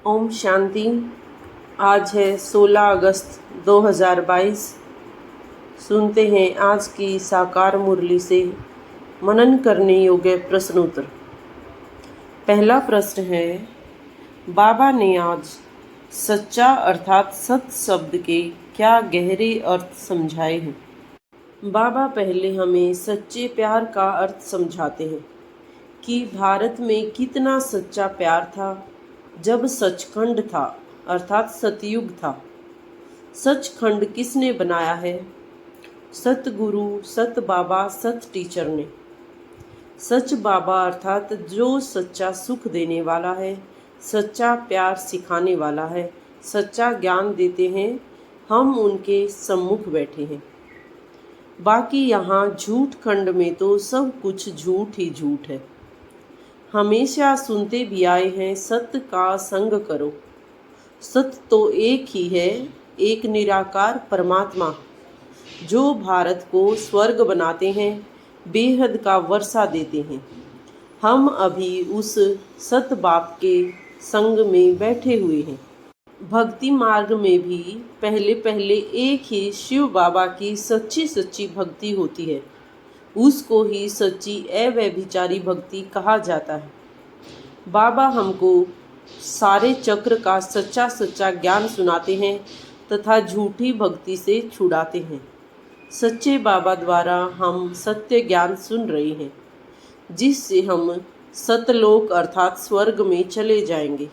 ओम शांति। आज है 16 अगस्त 2022। सुनते हैं आज की साकार मुरली से मनन करने योग्य प्रश्नोत्तर। पहला प्रश्न है, बाबा ने आज सच्चा अर्थात सत्य शब्द के क्या गहरे अर्थ समझाए हैं। बाबा पहले हमें सच्चे प्यार का अर्थ समझाते हैं कि भारत में कितना सच्चा प्यार था जब सचखंड था अर्थात सतयुग था। सचखंड किसने बनाया है? सतगुरु, सत बाबा, सत टीचर ने। सच बाबा अर्थात जो सच्चा सुख देने वाला है, सच्चा प्यार सिखाने वाला है, सच्चा ज्ञान देते हैं। हम उनके सम्मुख बैठे हैं। बाकी यहाँ झूठ खंड में तो सब कुछ झूठ ही झूठ है। हमेशा सुनते भी आए हैं, सत्य का संग करो। सत्य तो एक ही है, एक निराकार परमात्मा जो भारत को स्वर्ग बनाते हैं, बेहद का वर्षा देते हैं। हम अभी उस सत्य बाप के संग में बैठे हुए हैं। भक्ति मार्ग में भी पहले पहले एक ही शिव बाबा की सच्ची सच्ची भक्ति होती है। उसको ही सच्ची अव्यभिचारी भक्ति कहा जाता है। बाबा हमको सारे चक्र का सच्चा सच्चा ज्ञान सुनाते हैं तथा झूठी भक्ति से छुड़ाते हैं। सच्चे बाबा द्वारा हम सत्य ज्ञान सुन रहे हैं, जिससे हम सतलोक अर्थात स्वर्ग में चले जाएंगे।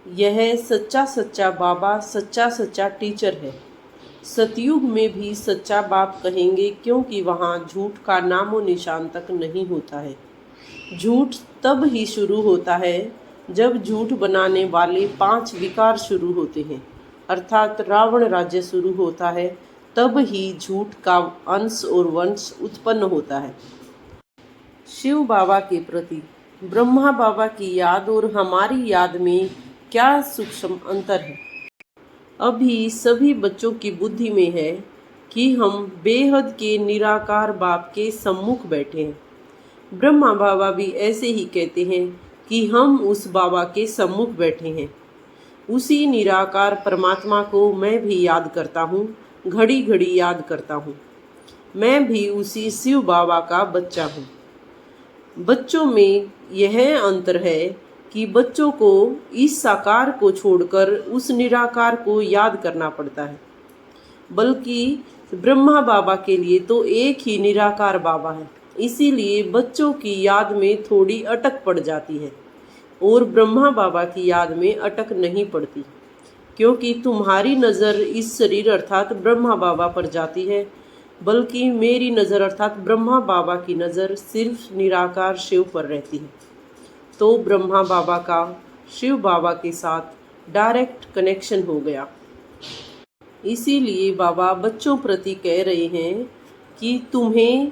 यह सच्चा सच्चा बाबा सच्चा सच्चा टीचर है। सतयुग में भी सच्चा बाप कहेंगे, क्योंकि वहाँ झूठ का नामो निशान तक नहीं होता है। झूठ तब ही शुरू होता है जब झूठ बनाने वाले 5 विकार शुरू होते हैं, अर्थात रावण राज्य शुरू होता है। तब ही झूठ का अंश और वंश उत्पन्न होता है। शिव बाबा के प्रति ब्रह्मा बाबा की याद और हमारी याद में क्या सूक्ष्म अंतर है। अभी सभी बच्चों की बुद्धि में है कि हम बेहद के निराकार बाप के सम्मुख बैठे हैं। ब्रह्मा बाबा भी ऐसे ही कहते हैं कि हम उस बाबा के सम्मुख बैठे हैं। उसी निराकार परमात्मा को मैं भी याद करता हूँ, घड़ी घड़ी याद करता हूँ। मैं भी उसी शिव बाबा का बच्चा हूँ। बच्चों में यह अंतर है कि बच्चों को इस साकार को छोड़कर उस निराकार को याद करना पड़ता है। बल्कि ब्रह्मा बाबा के लिए तो एक ही निराकार बाबा है, इसीलिए बच्चों की याद में थोड़ी अटक पड़ जाती है और ब्रह्मा बाबा की याद में अटक नहीं पड़ती, क्योंकि तुम्हारी नज़र इस शरीर अर्थात ब्रह्मा बाबा पर जाती है, बल्कि मेरी नज़र अर्थात ब्रह्मा बाबा की नज़र सिर्फ निराकार शिव पर रहती है। तो ब्रह्मा बाबा का शिव बाबा के साथ डायरेक्ट कनेक्शन हो गया। इसीलिए बाबा बच्चों प्रति कह रहे हैं कि तुम्हें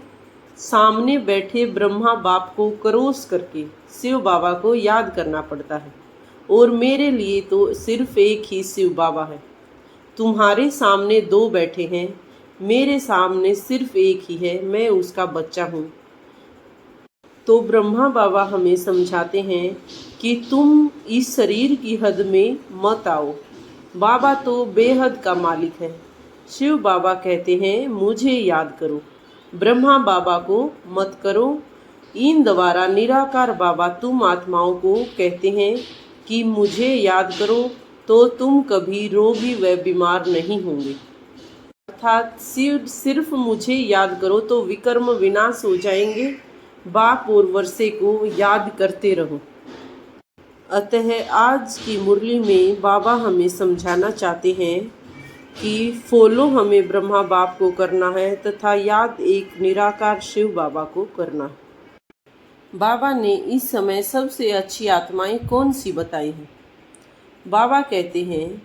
सामने बैठे ब्रह्मा बाप को क्रॉस करके शिव बाबा को याद करना पड़ता है, और मेरे लिए तो सिर्फ एक ही शिव बाबा है। तुम्हारे सामने 2 बैठे हैं, मेरे सामने सिर्फ एक ही है, मैं उसका बच्चा हूँ। तो ब्रह्मा बाबा हमें समझाते हैं कि तुम इस शरीर की हद में मत आओ। बाबा तो बेहद का मालिक है। शिव बाबा कहते हैं मुझे याद करो, ब्रह्मा बाबा को मत करो। इन द्वारा निराकार बाबा तुम आत्माओं को कहते हैं कि मुझे याद करो, तो तुम कभी रोगी व बीमार नहीं होंगे। अर्थात सिर्फ मुझे याद करो तो विकर्म विनाश हो जाएंगे। बाप और वर्षे को याद करते रहो। अतः आज की मुरली में बाबा हमें समझाना चाहते हैं कि फॉलो हमें ब्रह्मा बाप को करना है तथा याद एक निराकार शिव बाबा को करना है। बाबा ने इस समय सबसे अच्छी आत्माएं कौन सी बताई हैं? बाबा कहते हैं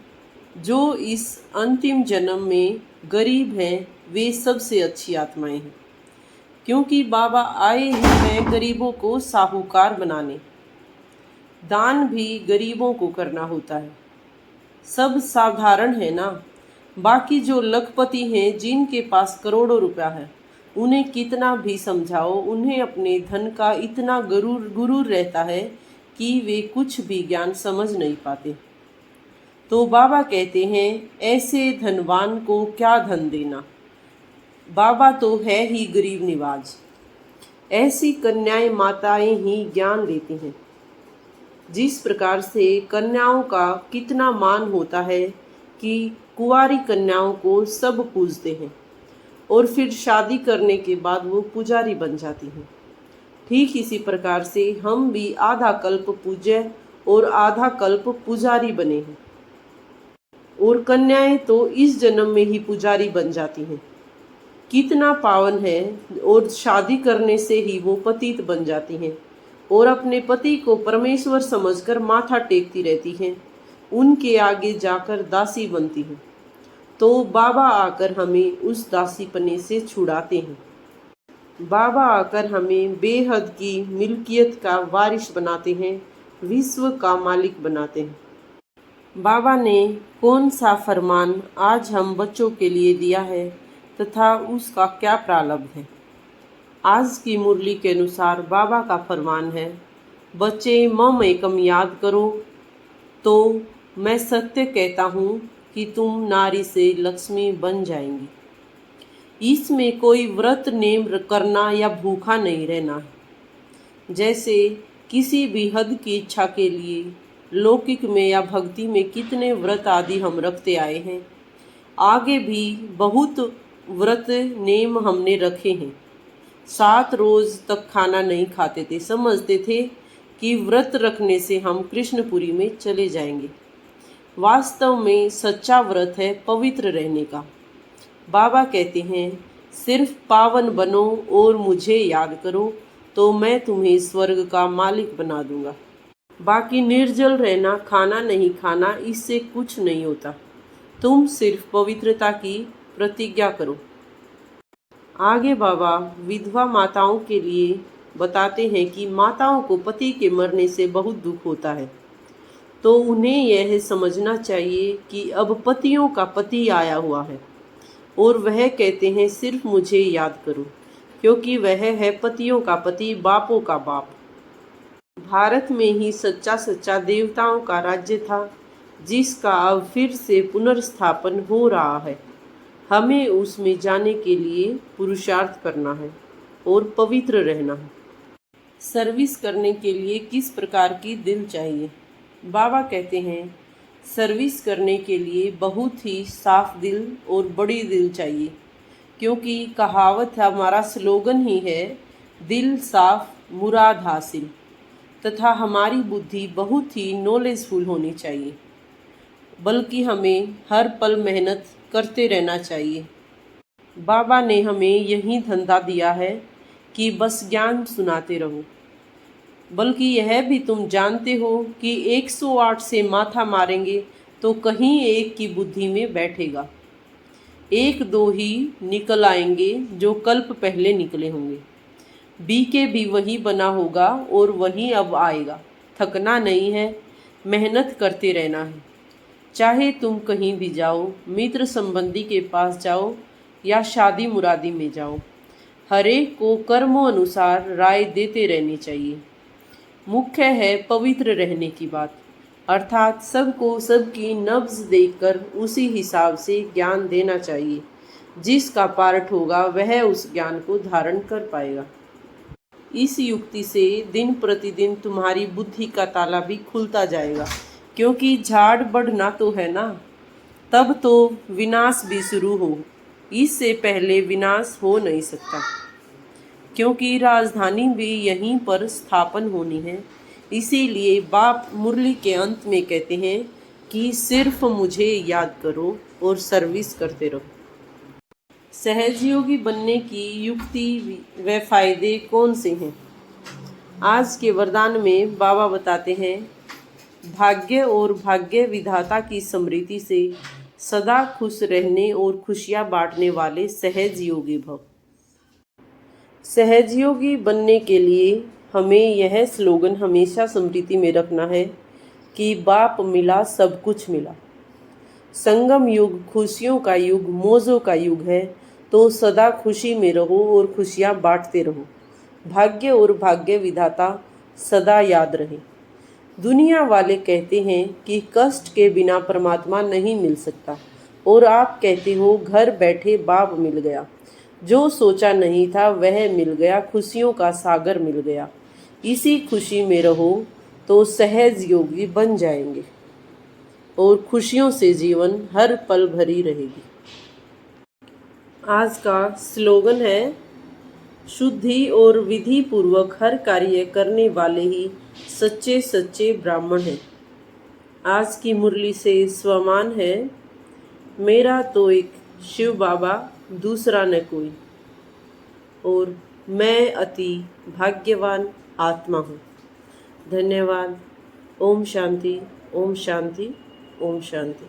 जो इस अंतिम जन्म में गरीब हैं वे सबसे अच्छी आत्माएं हैं, क्योंकि बाबा आए ही हैं गरीबों को साहूकार बनाने। दान भी गरीबों को करना होता है। सब साधारण है ना। बाकी जो लखपति हैं जिनके पास करोड़ों रुपया है, उन्हें कितना भी समझाओ, उन्हें अपने धन का इतना गुरूर रहता है कि वे कुछ भी ज्ञान समझ नहीं पाते। तो बाबा कहते हैं, ऐसे धनवान को क्या धन देना, बाबा तो है ही गरीब निवाज। ऐसी कन्याएं माताएं ही ज्ञान देती हैं। जिस प्रकार से कन्याओं का कितना मान होता है कि कुंवारी कन्याओं को सब पूजते हैं और फिर शादी करने के बाद वो पुजारी बन जाती हैं, ठीक इसी प्रकार से हम भी आधा कल्प पूज्य और आधा कल्प पुजारी बने हैं। और कन्याएं तो इस जन्म में ही पुजारी बन जाती हैं। कितना पावन है। और शादी करने से ही वो पतित बन जाती हैं और अपने पति को परमेश्वर समझकर माथा टेकती रहती हैं, उनके आगे जाकर दासी बनती हैं। तो बाबा आकर हमें उस दासीपने से छुड़ाते हैं। बाबा आकर हमें बेहद की मिल्कियत का वारिस बनाते हैं, विश्व का मालिक बनाते हैं। बाबा ने कौन सा फरमान आज हम बच्चों के लिए दिया है तथा उसका क्या प्रारंभ है। आज की मुरली के अनुसार बाबा का फरमान है, बच्चे मम एकम याद करो तो मैं सत्य कहता हूँ कि तुम नारी से लक्ष्मी बन जाएंगी। इसमें कोई व्रत नेम करना या भूखा नहीं रहना है। जैसे किसी भी हद की इच्छा के लिए लौकिक में या भक्ति में कितने व्रत आदि हम रखते आए हैं, आगे भी बहुत व्रत नेम हमने रखे हैं। 7 रोज तक खाना नहीं खाते थे, समझते थे कि व्रत रखने से हम कृष्णपुरी में चले जाएंगे। वास्तव में सच्चा व्रत है पवित्र रहने का। बाबा कहते हैं, सिर्फ पावन बनो और मुझे याद करो तो मैं तुम्हें स्वर्ग का मालिक बना दूंगा। बाकी निर्जल रहना, खाना नहीं खाना, इससे कुछ नहीं होता। तुम सिर्फ पवित्रता की प्रतिज्ञा करो। आगे बाबा विधवा माताओं के लिए बताते हैं कि माताओं को पति के मरने से बहुत दुख होता है, तो उन्हें यह समझना चाहिए कि अब पतियों का पति आया हुआ है और वह कहते हैं सिर्फ मुझे याद करो, क्योंकि वह है पतियों का पति, बापों का बाप। भारत में ही सच्चा सच्चा देवताओं का राज्य था, जिसका अब फिर से पुनर्स्थापन हो रहा है। हमें उसमें जाने के लिए पुरुषार्थ करना है और पवित्र रहना है। सर्विस करने के लिए किस प्रकार की दिल चाहिए। बाबा कहते हैं, सर्विस करने के लिए बहुत ही साफ दिल और बड़ी दिल चाहिए, क्योंकि कहावत हमारा स्लोगन ही है, दिल साफ मुराद हासिल। तथा हमारी बुद्धि बहुत ही नॉलेजफुल होनी चाहिए, बल्कि हमें हर पल मेहनत करते रहना चाहिए। बाबा ने हमें यही धंधा दिया है कि बस ज्ञान सुनाते रहो, बल्कि यह भी तुम जानते हो कि 108 से माथा मारेंगे तो कहीं एक की बुद्धि में बैठेगा, 1-2 ही निकल आएंगे जो कल्प पहले निकले होंगे। बीके भी वही बना होगा और वही अब आएगा। थकना नहीं है, मेहनत करते रहना है। चाहे तुम कहीं भी जाओ, मित्र संबंधी के पास जाओ या शादी मुरादी में जाओ, हरेक को कर्मों अनुसार राय देते रहनी चाहिए। मुख्य है पवित्र रहने की बात, अर्थात सबको सबकी नब्ज देखकर उसी हिसाब से ज्ञान देना चाहिए। जिसका पार्ट होगा वह उस ज्ञान को धारण कर पाएगा। इस युक्ति से दिन प्रतिदिन तुम्हारी बुद्धि का ताला भी खुलता जाएगा, क्योंकि झाड़ बढ़ना तो है ना, तब तो विनाश भी शुरू हो। इससे पहले विनाश हो नहीं सकता, क्योंकि राजधानी भी यहीं पर स्थापन होनी है। इसीलिए बाप मुरली के अंत में कहते हैं कि सिर्फ मुझे याद करो और सर्विस करते रहो। सहजयोगी बनने की युक्ति व फायदे कौन से हैं। आज के वरदान में बाबा बताते हैं, भाग्य और भाग्य विधाता की स्मृति से सदा खुश रहने और खुशियाँ बांटने वाले सहज योगी भव। सहजयोगी बनने के लिए हमें यह स्लोगन हमेशा स्मृति में रखना है कि बाप मिला सब कुछ मिला। संगम युग खुशियों का युग, मौजों का युग है, तो सदा खुशी में रहो और खुशियाँ बांटते रहो। भाग्य और भाग्य विधाता सदा याद रहे। दुनिया वाले कहते हैं कि कष्ट के बिना परमात्मा नहीं मिल सकता, और आप कहते हो घर बैठे बाप मिल गया। जो सोचा नहीं था वह मिल गया, खुशियों का सागर मिल गया। इसी खुशी में रहो तो सहज योगी बन जाएंगे, और खुशियों से जीवन हर पल भरी रहेगी। आज का स्लोगन है, शुद्धि और विधि पूर्वक हर कार्य करने वाले ही सच्चे सच्चे ब्राह्मण हैं। आज की मुरली से स्वमान है, मेरा तो एक शिव बाबा, दूसरा न कोई, और मैं अति भाग्यवान आत्मा हूँ। धन्यवाद। ओम शांति, ओम शांति, ओम शांति।